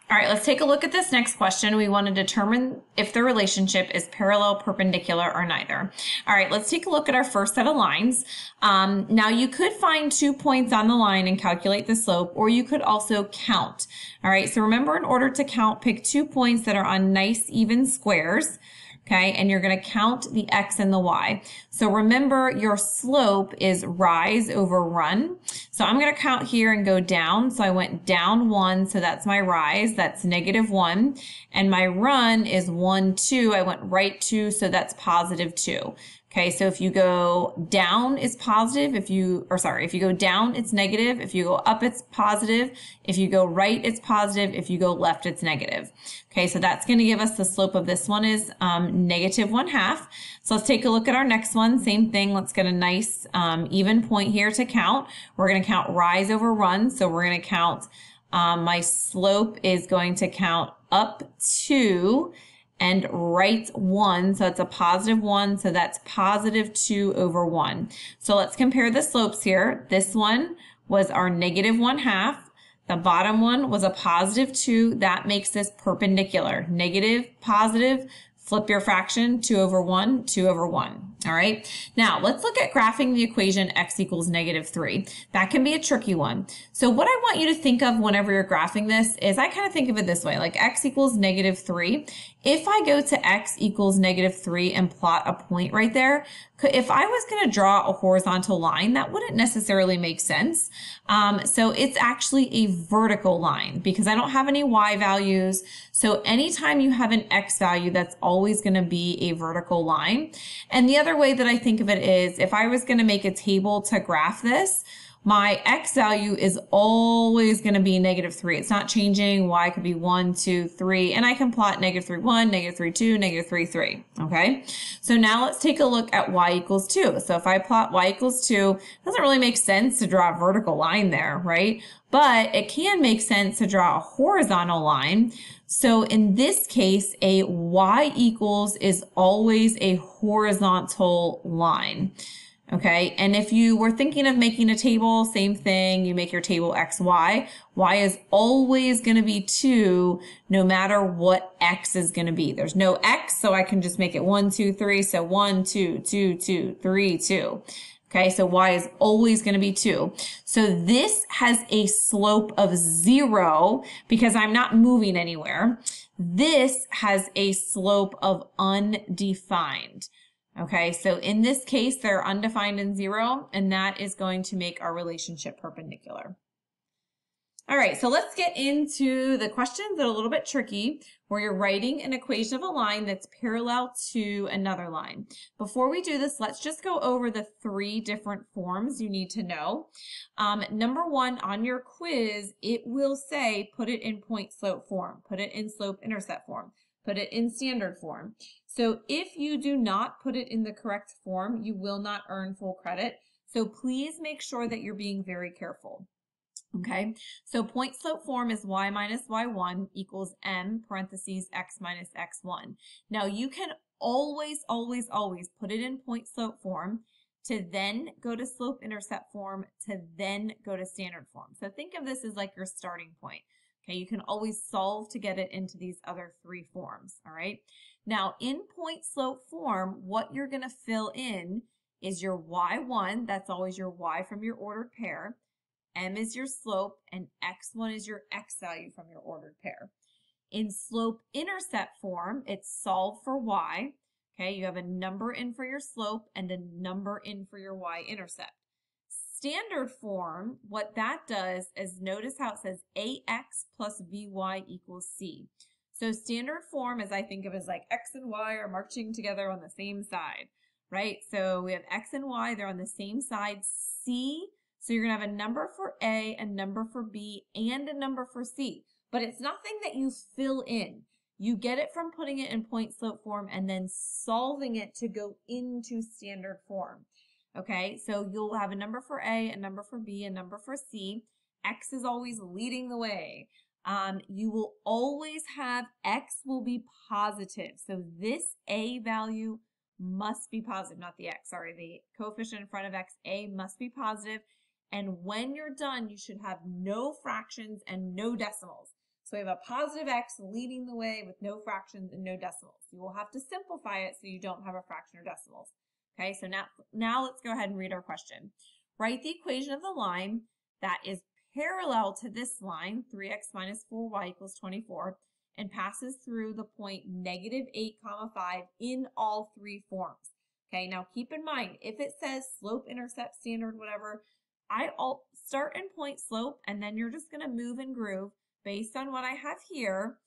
All right, let's take a look at this next question. We want to determine if the relationship is parallel, perpendicular, or neither. All right, let's take a look at our first set of lines. Now you could find 2 points on the line and calculate the slope, or you could also count. All right, so remember, in order to count, pick 2 points that are on nice even squares. Okay, and you're going to count the x and the y. So remember, your slope is rise over run. So I'm going to count here and go down. So I went down 1, so that's my rise, that's -1. And my run is 1, 2. I went right 2, so that's +2. Okay, so if you go down, it's positive. If you go down, it's negative. If you go up, it's positive. If you go right, it's positive. If you go left, it's negative. Okay, so that's going to give us the slope of this one is -1/2. So let's take a look at our next one. Same thing. Let's get a nice even point here to count. We're going to count rise over run. So we're going to count, my slope is going to count up 2 and right 1, so it's a +1, so that's +2 over 1. So let's compare the slopes here. This one was our -1/2. The bottom one was a +2. That makes this perpendicular. Negative, positive, flip your fraction, 2 over 1, 2 over 1. All right. Now let's look at graphing the equation x equals -3. That can be a tricky one. So what I want you to think of whenever you're graphing this is, I kind of think of it this way, like x equals -3. If I go to x equals -3 and plot a point right there, if I was going to draw a horizontal line, that wouldn't necessarily make sense. So it's actually a vertical line because I don't have any y values. So anytime you have an x value, that's always going to be a vertical line. And the other way that I think of it is, if I was going to make a table to graph this, my x value is always going to be -3. It's not changing. Y could be 1, 2, 3, and I can plot -3, 1, -3, 2, -3, 3. Okay. So now let's take a look at y equals 2. So if I plot y equals 2, it doesn't really make sense to draw a vertical line there, right? But it can make sense to draw a horizontal line. So in this case, a y equals is always a horizontal line. Okay, and if you were thinking of making a table, same thing, you make your table x, y. Y is always going to be 2 no matter what x is going to be. There's no x, so I can just make it 1, 2, 3. So 1, 2, 2, 2, 3, 2. Okay, so y is always going to be 2. So this has a slope of 0 because I'm not moving anywhere. This has a slope of undefined. Okay, so in this case, they're undefined and 0, and that is going to make our relationship perpendicular. All right, so let's get into the questions that are a little bit tricky, where you're writing an equation of a line that's parallel to another line. Before we do this, let's just go over the 3 different forms you need to know. Number 1, on your quiz, it will say put it in point-slope form, put it in slope-intercept form, put it in standard form. So if you do not put it in the correct form, you will not earn full credit. So please make sure that you're being very careful. Okay, so point slope form is y minus y1 equals m parentheses x minus x1. Now you can always put it in point slope form to then go to slope intercept form to then go to standard form. So think of this as like your starting point. Okay, you can always solve to get it into these other 3 forms, all right? Now, in point slope form, what you're going to fill in is your y1, that's always your y from your ordered pair, m is your slope, and x1 is your x value from your ordered pair. In slope intercept form, it's solve for y. Okay, you have a number in for your slope and a number in for your y-intercept. Standard form, what that does is notice how it says ax plus by equals c. So standard form, as I think of as like x and y are marching together on the same side, right? So we have x and y, they're on the same side, c. So you're going to have a number for a number for b, and a number for c. But it's nothing that you fill in. You get it from putting it in point slope form and then solving it to go into standard form. Okay, so you'll have a number for a number for b, a number for c. X is always leading the way. You will always have x will be positive. So this a value must be positive, not the x, sorry, the coefficient in front of x, a must be positive. And when you're done, you should have no fractions and no decimals. So we have a positive x leading the way with no fractions and no decimals. You will have to simplify it so you don't have a fraction or decimals. Okay, so now let's go ahead and read our question. Write the equation of the line that is parallel to this line, 3x minus 4y equals 24, and passes through the point -8, 5 in all three forms. Okay, now keep in mind, if it says slope, intercept, standard, whatever, I'll start in point slope, and then you're just going to move and groove based on what I have here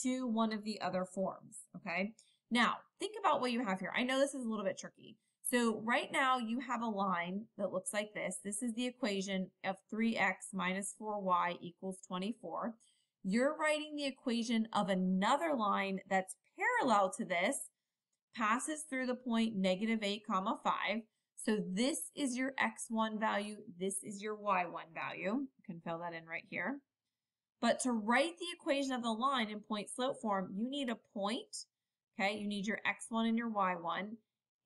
to one of the other forms, okay? Now, think about what you have here. I know this is a little bit tricky. So right now you have a line that looks like this. This is the equation of 3x minus 4y equals 24. You're writing the equation of another line that's parallel to this, passes through the point -8, 5. So this is your x1 value. This is your y1 value. You can fill that in right here. But to write the equation of the line in point slope form, you need a point, okay? You need your x1 and your y1,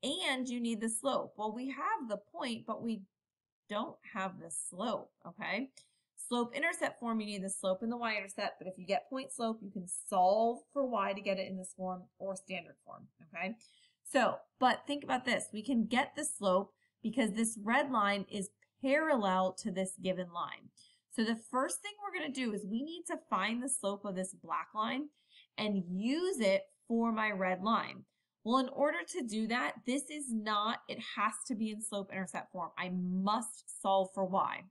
and you need the slope. Well, we have the point, but we don't have the slope, okay? Slope intercept form, you need the slope and the y-intercept, but if you get point slope, you can solve for y to get it in this form or standard form, okay? So, but think about this. We can get the slope because this red line is parallel to this given line. So the first thing we're going to do is we need to find the slope of this black line and use it for my red line. Well, in order to do that, it has to be in slope intercept form. I must solve for y,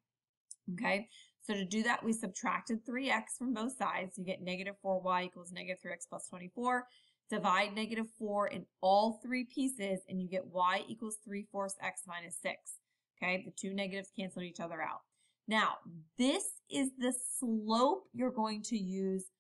okay? So to do that, we subtracted 3x from both sides. You get -4y equals -3x plus 24. Divide -4 in all three pieces, and you get y equals 3/4 x minus 6. Okay, the two negatives cancel each other out. Now, this is the slope you're going to use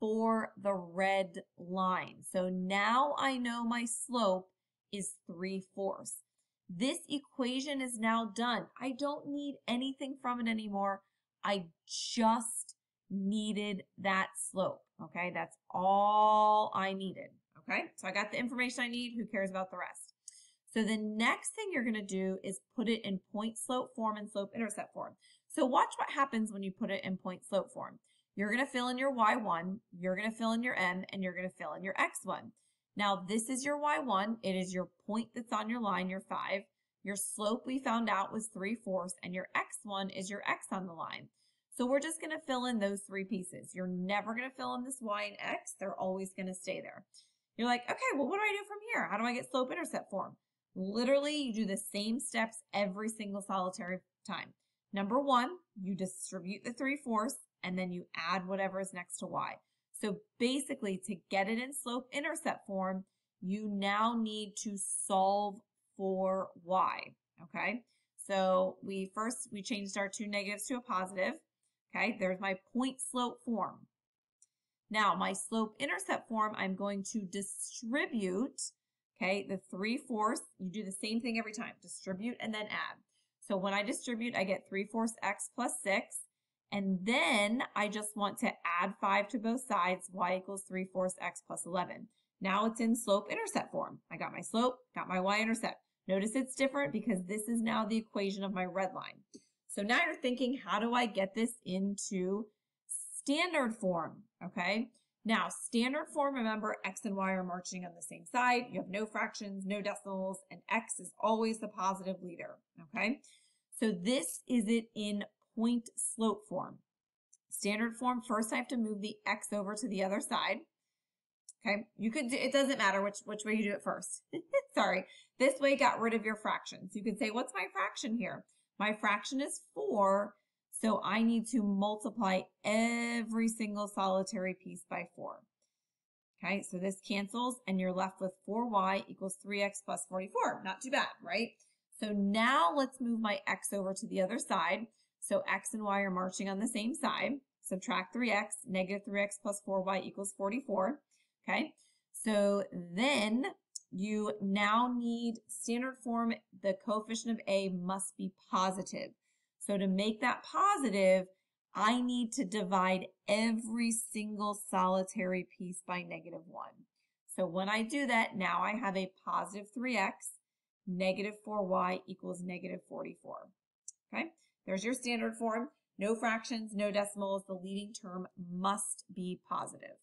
for the red line. So now I know my slope is 3/4. This equation is now done. I don't need anything from it anymore. I just needed that slope. Okay, that's all I needed. Okay, so I got the information I need. Who cares about the rest? So the next thing you're going to do is put it in point slope form and slope intercept form. So watch what happens when you put it in point slope form. You're going to fill in your y1, you're going to fill in your m, and you're going to fill in your x1. Now this is your y1. It is your point that's on your line, your 5. Your slope we found out was 3/4, and your x1 is your x on the line. So we're just going to fill in those three pieces. You're never going to fill in this y and x. They're always going to stay there. You're like, okay, well, what do I do from here? How do I get slope intercept form? Literally, you do the same steps every single solitary time. Number one, you distribute the 3/4, and then you add whatever is next to y. So basically, to get it in slope intercept form, you now need to solve for y, okay? So we changed our two negatives to a positive. Okay, there's my point slope form. Now my slope intercept form, I'm going to distribute, okay, the 3/4. You do the same thing every time, distribute and then add. So when I distribute, I get 3/4 x plus 6, and then I just want to add 5 to both sides, y equals 3/4 x plus 11. Now it's in slope intercept form. I got my slope, got my y-intercept. Notice it's different because this is now the equation of my red line. So now you're thinking, how do I get this into standard form, okay? Now, standard form, remember, x and y are marching on the same side. You have no fractions, no decimals, and x is always the positive leader, okay? So this is it in point slope form. Standard form, first I have to move the x over to the other side, okay? You could do, it doesn't matter which way you do it first. Sorry, this way got rid of your fractions. You could say, what's my fraction here? My fraction is 4, so I need to multiply every single solitary piece by 4. Okay, so this cancels, and you're left with 4y equals 3x plus 44. Not too bad, right? So now let's move my x over to the other side. So x and y are marching on the same side. Subtract 3x, negative 3x plus 4y equals 44. Okay, so then you now need standard form, the coefficient of a must be positive. So to make that positive, I need to divide every single solitary piece by -1. So when I do that, now I have a positive 3x, negative 4y equals negative 44. Okay, there's your standard form. No fractions, no decimals. The leading term must be positive.